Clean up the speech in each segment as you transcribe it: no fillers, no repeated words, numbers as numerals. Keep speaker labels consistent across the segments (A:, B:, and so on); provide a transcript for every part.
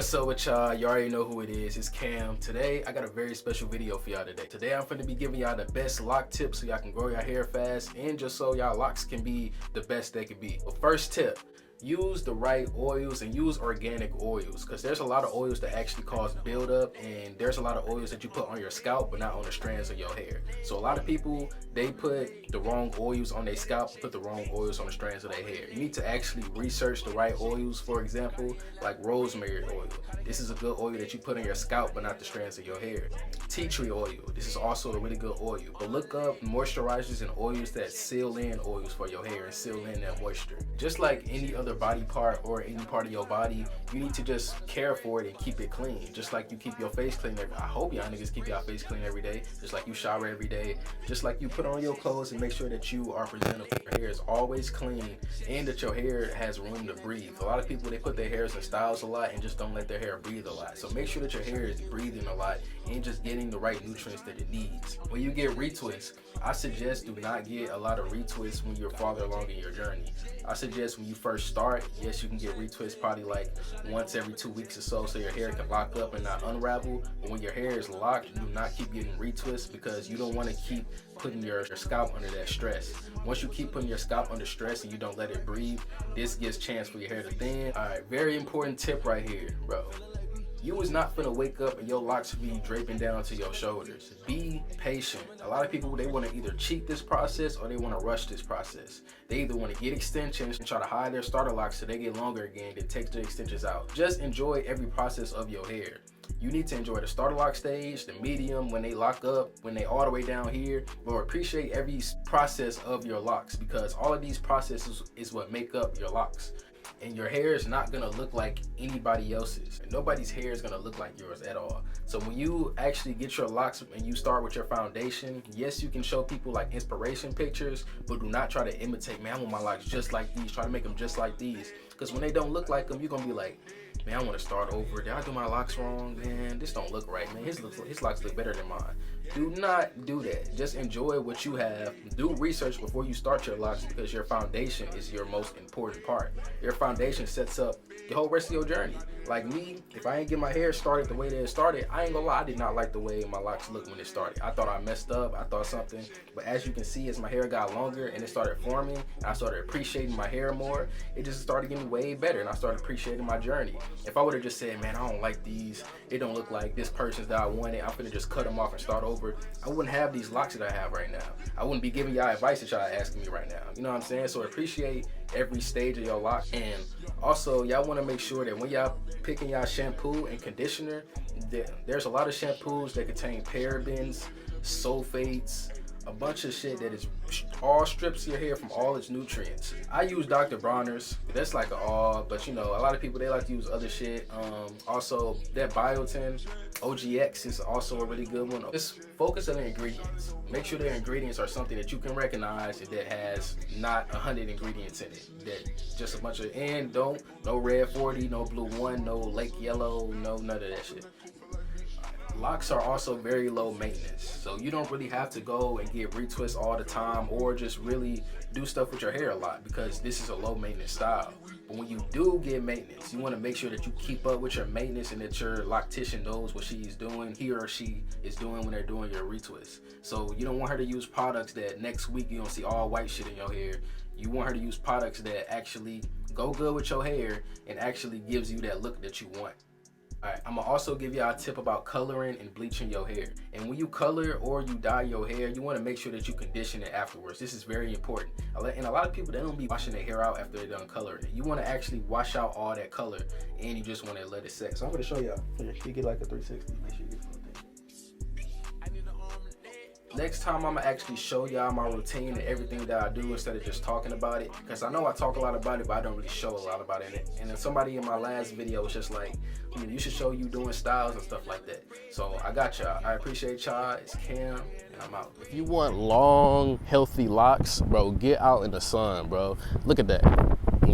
A: What's up with y'all? You already know who it is. It's Cam. Today, I got a very special video for y'all today. Today, I'm finna be giving y'all the best lock tips so y'all can grow your hair fast and just so y'all locks can be the best they can be. But first tip, use the right oils and use organic oils, because there's a lot of oils that actually cause buildup, and there's a lot of oils that you put on your scalp but not on the strands of your hair. So a lot of people, they put the wrong oils on their scalp, put the wrong oils on the strands of their hair. You need to actually research the right oils. For example, like rosemary oil. This is a good oil that you put on your scalp but not the strands of your hair. Tea tree oil. This is also a really good oil. But look up moisturizers and oils that seal in oils for your hair and seal in that moisture. Just like any other body part or any part of your body, you need to just care for it and keep it clean. Just like you keep your face clean. I hope y'all niggas keep y'all face clean every day. Just like you shower every day. Just like you put on your clothes and make sure that you are presentable. Your hair is always clean and that your hair has room to breathe. A lot of people, they put their hairs in styles a lot and just don't let their hair breathe a lot. So make sure that your hair is breathing a lot and just getting the right nutrients that it needs. When you get retwists, I suggest do not get a lot of retwists when you're farther along in your journey. I suggest when you first start, yes, you can get retwists probably like once every 2 weeks or so your hair can lock up and not unravel. But when your hair is locked, do not keep getting retwists, because you don't want to keep putting your scalp under that stress. Once you keep putting your scalp under stress and you don't let it breathe, this gives chance for your hair to thin. All right, very important tip right here, bro. You is not finna wake up and your locks be draping down to your shoulders. Be patient. A lot of people, they want to either cheat this process or they want to rush this process. They either want to get extensions and try to hide their starter locks so they get longer again, then take the extensions out. Just enjoy every process of your hair. You need to enjoy the starter lock stage, the medium, when they lock up, when they all the way down here, but appreciate every process of your locks, because all of these processes is what make up your locks. And your hair is not gonna look like anybody else's. Nobody's hair is gonna look like yours at all. So when you actually get your locks and you start with your foundation, yes, you can show people like inspiration pictures, but do not try to imitate, man, I want my locks just like these. Try to make them just like these. Because when they don't look like them, you're gonna be like, man, I want to start over. Did I do my locks wrong? Man, this don't look right, man. His locks look better than mine. Do not do that. Just enjoy what you have. Do research before you start your locks, because your foundation is your most important part. Your foundation sets up the whole rest of your journey. Like me, if I ain't get my hair started the way that it started, I ain't gonna lie, I did not like the way my locks looked when it started. I thought I messed up. I thought something. But as you can see, as my hair got longer and it started forming, and I started appreciating my hair more, it just started getting way better, and I started appreciating my journey. If I would have just said, man, I don't like these, it don't look like this person's that I wanted, I'm gonna just cut them off and start over, I wouldn't have these locks that I have right now. I wouldn't be giving y'all advice that y'all asking me right now. You know what I'm saying? So appreciate every stage of your lock. And also, y'all want to make sure that when y'all picking y'all shampoo and conditioner, there's a lot of shampoos that contain parabens, sulfates, a bunch of shit that is all strips your hair from all its nutrients. I use Dr. Bronner's. That's like but you know, a lot of people, they like to use other shit. Also, that Biotin OGX is also a really good one. Just focus on the ingredients. Make sure the ingredients are something that you can recognize and that has not 100 ingredients in it. That just a bunch of, and no red 40, no blue 1, no lake yellow, no none of that shit. Locks are also very low maintenance, so you don't really have to go and get retwists all the time or just really do stuff with your hair a lot, because this is a low maintenance style. But when you do get maintenance, you want to make sure that you keep up with your maintenance and that your loctician knows what she's doing, he or she is doing when they're doing your retwists. So you don't want her to use products that next week you don't see all white shit in your hair. You want her to use products that actually go good with your hair and actually gives you that look that you want. Alright, I'm gonna also give y'all a tip about coloring and bleaching your hair. And when you color or you dye your hair, you want to make sure that you condition it afterwards. This is very important. And a lot of people, they don't be washing their hair out after they're done coloring it. You want to actually wash out all that color, and you just want to let it set. So I'm gonna show y'all. You get like a 360. Make sure you get the thing. Next time, I'm gonna actually show y'all my routine and everything that I do instead of just talking about it, because I know I talk a lot about it, but I don't really show a lot about it. And then somebody in my last video was just like, you should show you doing styles and stuff like that. So I got y'all. I appreciate y'all. It's Cam, and I'm out. If you want long, healthy locks, bro, get out in the sun, bro. Look at that.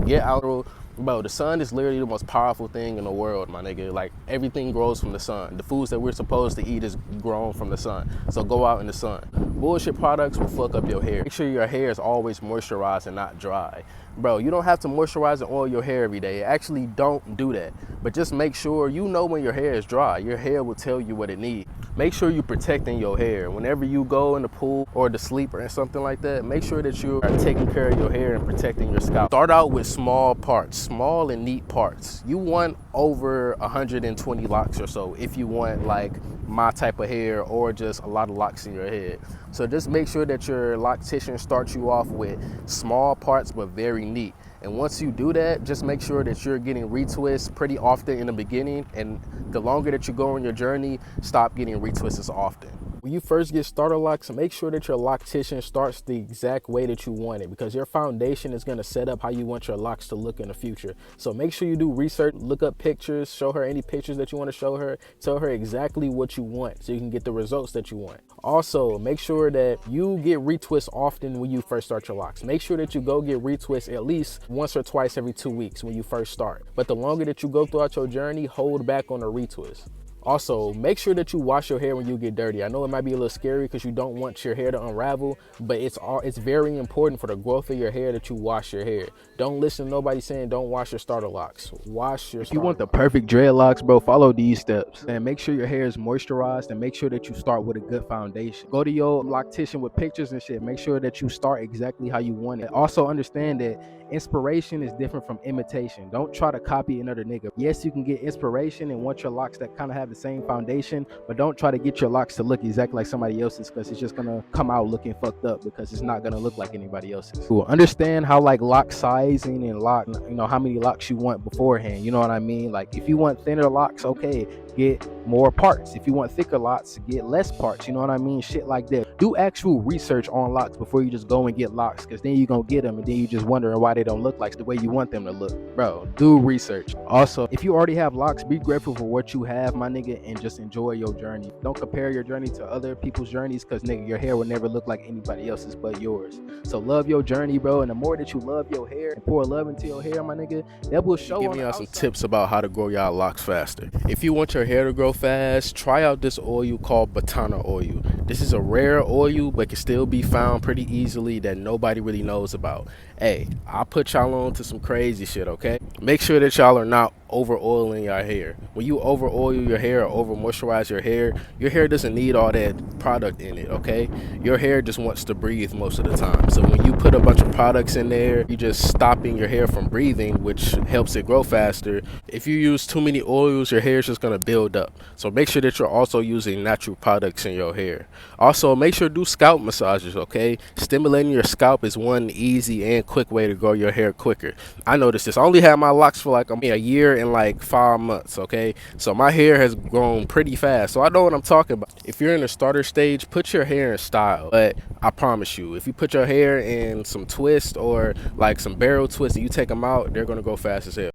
A: Get out, Bro, the sun is literally the most powerful thing in the world, my nigga. Like, everything grows from the sun. The foods that we're supposed to eat is grown from the sun. So go out in the sun. Bullshit products will fuck up your hair. Make sure your hair is always moisturized and not dry. Bro, you don't have to moisturize and oil your hair every day. Actually, don't do that. But just make sure you know when your hair is dry. Your hair will tell you what it needs. Make sure you're protecting your hair. Whenever you go in the pool or the sleep or something like that, make sure that you are taking care of your hair and protecting your scalp. Start out with small parts, small and neat parts. You want over 120 locks or so if you want like my type of hair or just a lot of locks in your head. So just make sure that your loctician starts you off with small parts but very neat. And once you do that, just make sure that you're getting retwists pretty often in the beginning, and the longer that you go on your journey, stop getting retwists as often. When you first get starter locks, make sure that your loctician starts the exact way that you want it, because your foundation is going to set up how you want your locks to look in the future. So make sure you do research, look up pictures, show her any pictures that you want to show her, tell her exactly what you want so you can get the results that you want. Also, make sure that you get retwists often when you first start your locks. Make sure that you go get retwists at least once or twice every 2 weeks when you first start. But the longer that you go throughout your journey, hold back on the retwist. Also, make sure that you wash your hair when you get dirty. I know it might be a little scary because you don't want your hair to unravel, but it's very important for the growth of your hair that you wash your hair. Don't listen to nobody saying don't wash your starter locks. Wash your starter locks. If you want the perfect dreadlocks, bro, follow these steps. And make sure your hair is moisturized, and make sure that you start with a good foundation. Go to your loctician with pictures and shit. Make sure that you start exactly how you want it. Also understand that inspiration is different from imitation. Don't try to copy another nigga. Yes, you can get inspiration and want your locks that kind of have the same foundation, but don't try to get your locks to look exactly like somebody else's, because it's just gonna come out looking fucked up, because it's not gonna look like anybody else's. Cool. Understand how like lock sizing and lock, how many locks you want beforehand. You know what I mean? Like if you want thinner locks, okay, get more parts. If you want thicker locks, get less parts. You know what I mean? Shit like that. Do actual research on locks before you just go and get locks, because then you're gonna get them and then you just wondering why they don't look like the way you want them to look. Bro, do research. Also, if you already have locks, be grateful for what you have, my nigga, and just enjoy your journey. Don't compare your journey to other people's journeys, because nigga, your hair will never look like anybody else's but yours. So love your journey, bro, and the more that you love your hair and pour love into your hair, my nigga, that will show. Giving y'all some tips about how to grow y'all locks faster. If you want your hair to grow fast, try out this oil called Batana oil. This is a rare oil, but can still be found pretty easily that nobody really knows about. Hey, I'll put y'all on to some crazy shit, okay? Make sure that y'all are not over oiling your hair. When you over oil your hair or over moisturize your hair doesn't need all that product in it, okay? Your hair just wants to breathe most of the time. So when you put a bunch of products in there, you're just stopping your hair from breathing, which helps it grow faster. If you use too many oils, your hair is just gonna build up. So make sure that you're also using natural products in your hair. Also, make sure to do scalp massages, okay? Stimulating your scalp is one easy and quick way to grow your hair quicker. I noticed this. I only had my locks for like a year and like 5 months, okay? So my hair has grown pretty fast, so I know what I'm talking about. If you're in the starter stage, put your hair in style. But I promise you, if you put your hair in some twist or like some barrel twist and you take them out, they're gonna grow fast as hell.